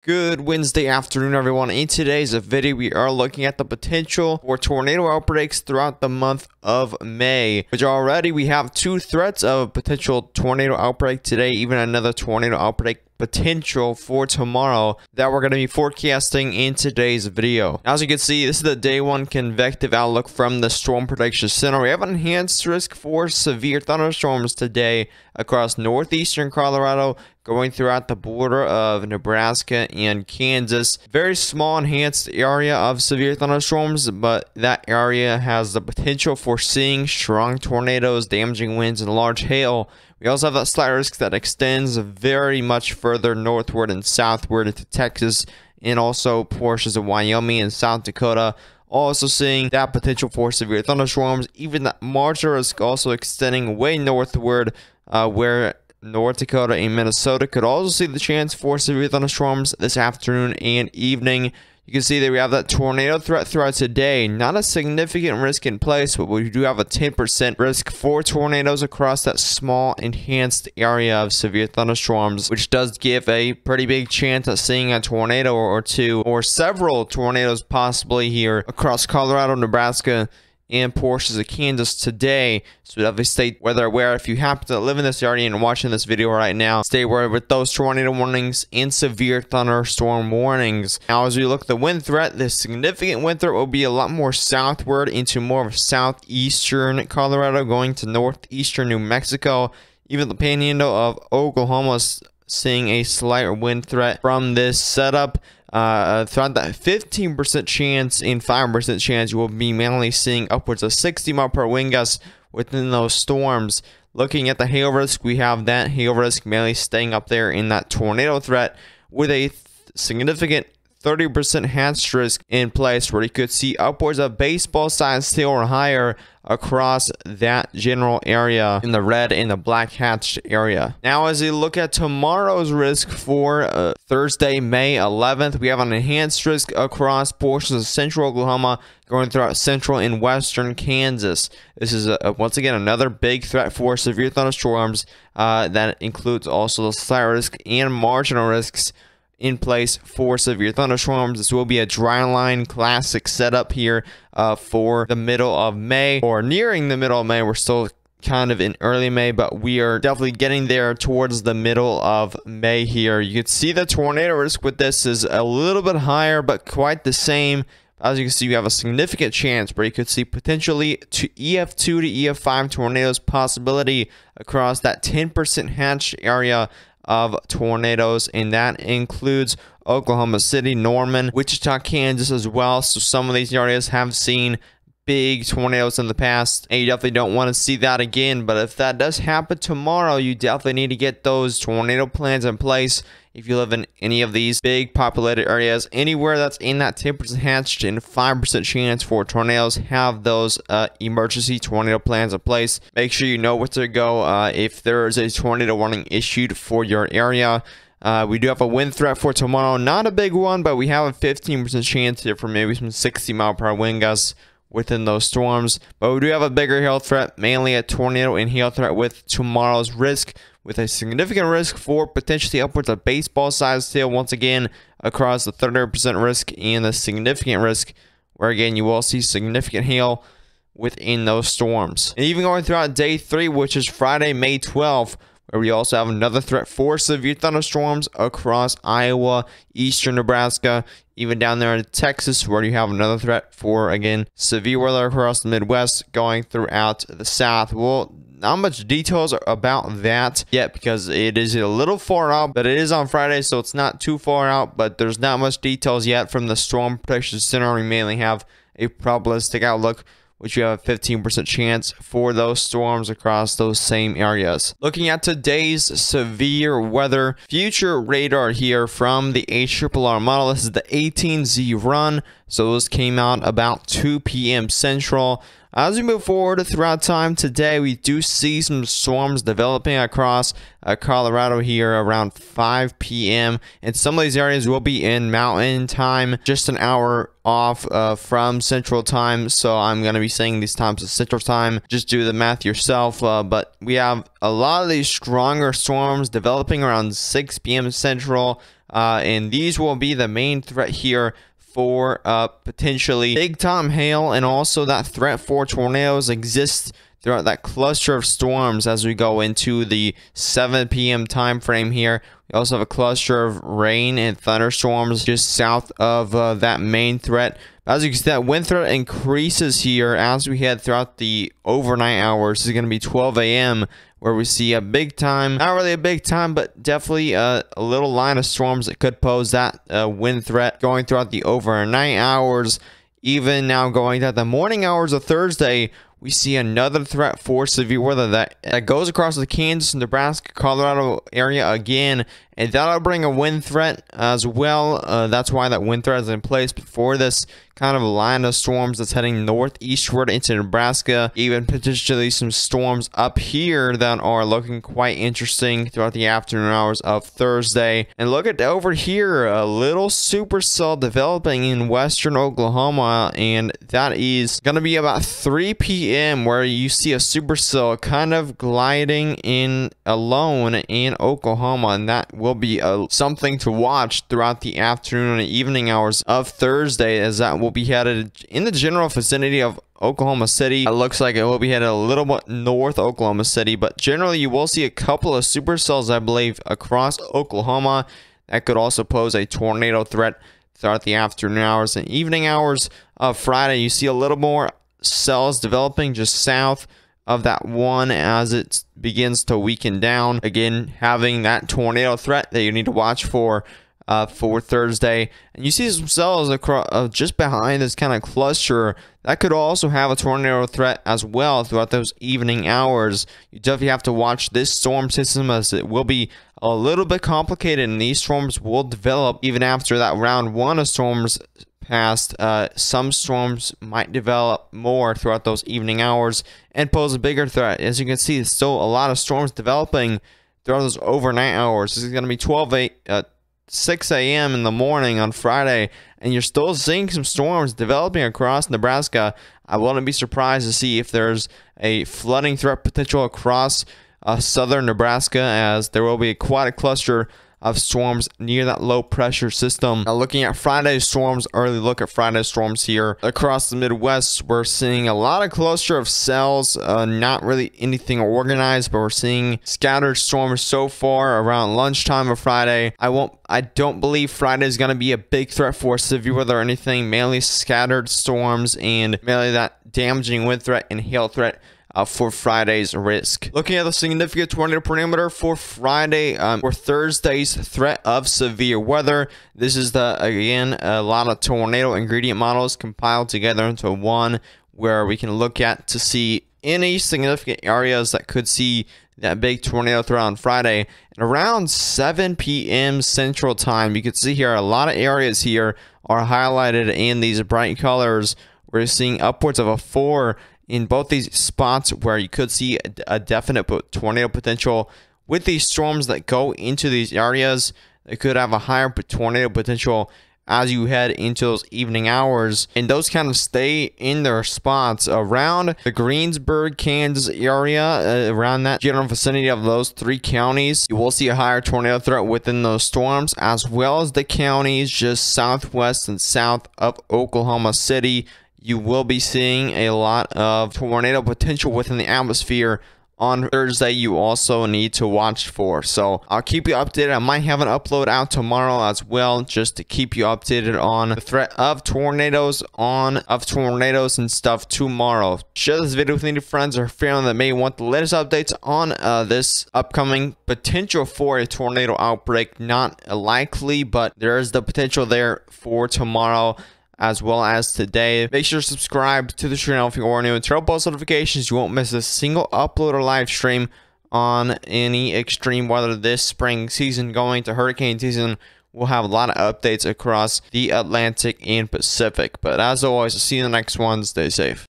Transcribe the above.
Good Wednesday afternoon, everyone. In today's video, we are looking at the potential for tornado outbreaks throughout the month of May, which already we have two threats of potential tornado outbreak today, even another tornado outbreak potential for tomorrow that we're going to be forecasting in today's video. As you can see, this is the day one convective outlook from the Storm Prediction Center. We have an enhanced risk for severe thunderstorms today across northeastern Colorado, going throughout the border of Nebraska and Kansas. Very small enhanced area of severe thunderstorms, but that area has the potential for seeing strong tornadoes, damaging winds, and large hail. We also have that slight risk that extends very much further northward and southward into Texas and also portions of Wyoming and South Dakota. Also seeing that potential for severe thunderstorms, even that marginal risk also extending way northward where North Dakota and Minnesota could also see the chance for severe thunderstorms this afternoon and evening. You can see that we have that tornado threat throughout today. Not a significant risk in place, but we do have a 10% risk for tornadoes across that small enhanced area of severe thunderstorms, which does give a pretty big chance of seeing a tornado or two, or several tornadoes possibly here across Colorado, Nebraska, and portions of Kansas today. So definitely stay aware if you happen to live in this area and watching this video right now. Stay aware with those tornado warnings and severe thunderstorm warnings. Now, as we look at the wind threat, the significant wind threat will be a lot more southward into more of southeastern Colorado, going to northeastern New Mexico. Even the panhandle of Oklahoma is seeing a slight wind threat from this setup. Throughout that 15% chance and 5% chance, you will be mainly seeing upwards of 60 mile per wind gusts within those storms. Looking at the hail risk, we have that hail risk mainly staying up there in that tornado threat with a significant 30% hatch risk in place, where you could see upwards of baseball size hail or higher across that general area in the red and the black hatched area. Now, as we look at tomorrow's risk for Thursday, May 11th, we have an enhanced risk across portions of central Oklahoma, going throughout central and western Kansas. This is once again another big threat for severe thunderstorms that includes also the slight risk and marginal risks in place for severe thunderstorms. This will be a dry line classic setup here for the middle of May, or nearing the middle of May. We're still kind of in early May, but we are definitely getting there towards the middle of May here. You can see the tornado risk with this is a little bit higher, but quite the same. As you can see, you have a significant chance where you could see potentially to EF2 to EF5 tornadoes possibility across that 10% hatched area of tornadoes, and that includes Oklahoma City, Norman, Wichita, Kansas as well. So some of these areas have seen big tornadoes in the past, and you definitely don't want to see that again. But if that does happen tomorrow, you definitely need to get those tornado plans in place. If you live in any of these big populated areas, anywhere that's in that 10% hatched and 5% chance for tornadoes, have those emergency tornado plans in place. Make sure you know where to go if there is a tornado warning issued for your area. We do have a wind threat for tomorrow. Not a big one, but we have a 15% chance here for maybe some 60 mile per hour wind gusts within those storms. But we do have a bigger hail threat, mainly a tornado and hail threat with tomorrow's risk, with a significant risk for potentially upwards of baseball sized hail once again across the 30% risk and the significant risk, where again you will see significant hail within those storms. And even going throughout day 3, which is Friday, May 12th, where we also have another threat for severe thunderstorms across Iowa, eastern Nebraska, even down there in Texas, where you have another threat for, again, severe weather across the Midwest going throughout the South. Well, not much details about that yet because it is a little far out, but it is on Friday, so it's not too far out, but there's not much details yet from the Storm Protection Center. We mainly have a probabilistic outlook, which you have a 15% chance for those storms across those same areas. Looking at today's severe weather future radar here from the HRRR model. This is the 18Z run. So this came out about 2 p.m. Central. As we move forward throughout time today, we do see some storms developing across Colorado here around 5 p.m. and some of these areas will be in mountain time, just an hour off from central time. So I'm going to be saying these times as central time. Just do the math yourself. But we have a lot of these stronger storms developing around 6 p.m. Central. and these will be the main threat here for potentially big time hail, and also that threat for tornadoes exists throughout that cluster of storms as we go into the 7 p.m. time frame here. We also have a cluster of rain and thunderstorms just south of that main threat. As you can see, that wind threat increases here as we head throughout the overnight hours. This is going to be 12 a.m. where we see a big time, not really a big time, but definitely a little line of storms that could pose that wind threat going throughout the overnight hours. Even now going to the morning hours of Thursday, we see another threat for severe weather that goes across the Kansas, Nebraska, Colorado area again, and that'll bring a wind threat as well. That's why that wind threat is in place before this kind of line of storms that's heading northeastward into Nebraska. Even potentially some storms up here that are looking quite interesting throughout the afternoon hours of Thursday. And look at over here, a little supercell developing in western Oklahoma, and that is going to be about 3 p.m. where you see a supercell kind of gliding in alone in Oklahoma, and that will be something to watch throughout the afternoon and evening hours of Thursday, as that will be headed in the general vicinity of Oklahoma City. It looks like it will be headed a little bit north Oklahoma City, but generally you will see a couple of supercells, I believe, across Oklahoma. That could also pose a tornado threat throughout the afternoon hours and evening hours of Friday. You see a little more cells developing just south of that one as it begins to weaken down. Again, having that tornado threat that you need to watch for Thursday. And you see some cells across just behind this kind of cluster that could also have a tornado threat as well throughout those evening hours. You definitely have to watch this storm system, as it will be a little bit complicated, and these storms will develop even after that round one of storms passed. Some storms might develop more throughout those evening hours and pose a bigger threat. As you can see, there's still a lot of storms developing throughout those overnight hours. This is going to be 6 a.m. in the morning on Friday, and you're still seeing some storms developing across Nebraska. I wouldn't be surprised to see if there's a flooding threat potential across southern Nebraska, as there will be quite a cluster of storms near that low pressure system. Now, looking at Friday's storms, early look at Friday's storms here across the Midwest, we're seeing a lot of cluster of cells, not really anything organized, but we're seeing scattered storms so far around lunchtime of Friday. I don't believe Friday is going to be a big threat for severe weather or anything, mainly scattered storms and mainly that damaging wind threat and hail threat for Friday's risk. Looking at the significant tornado parameter for Friday, for Thursday's threat of severe weather, this is again a lot of tornado ingredient models compiled together into one, where we can look at to see any significant areas that could see that big tornado threat on Friday. And around 7 p.m. Central Time, you can see here a lot of areas here are highlighted in these bright colors. We're seeing upwards of a 4 in both these spots where you could see a definite tornado potential. With these storms that go into these areas, they could have a higher tornado potential as you head into those evening hours, and those kind of stay in their spots around the Greensburg, Kansas area, around that general vicinity of those 3 counties. You will see a higher tornado threat within those storms, as well as the counties just southwest and south of Oklahoma City. You will be seeing a lot of tornado potential within the atmosphere on Thursday. You also need to watch for. So I'll keep you updated. I might have an upload out tomorrow as well, just to keep you updated on the threat of tornadoes and stuff tomorrow. Share this video with any friends or family that may want the latest updates on this upcoming potential for a tornado outbreak. Not likely, but there is the potential there for tomorrow as well as today. Make sure to subscribe to the channel if you are new, and turn on post notifications. You won't miss a single upload or live stream on any extreme weather this spring season. Going to hurricane season, we'll have a lot of updates across the Atlantic and Pacific. But as always, I'll see you in the next one. Stay safe.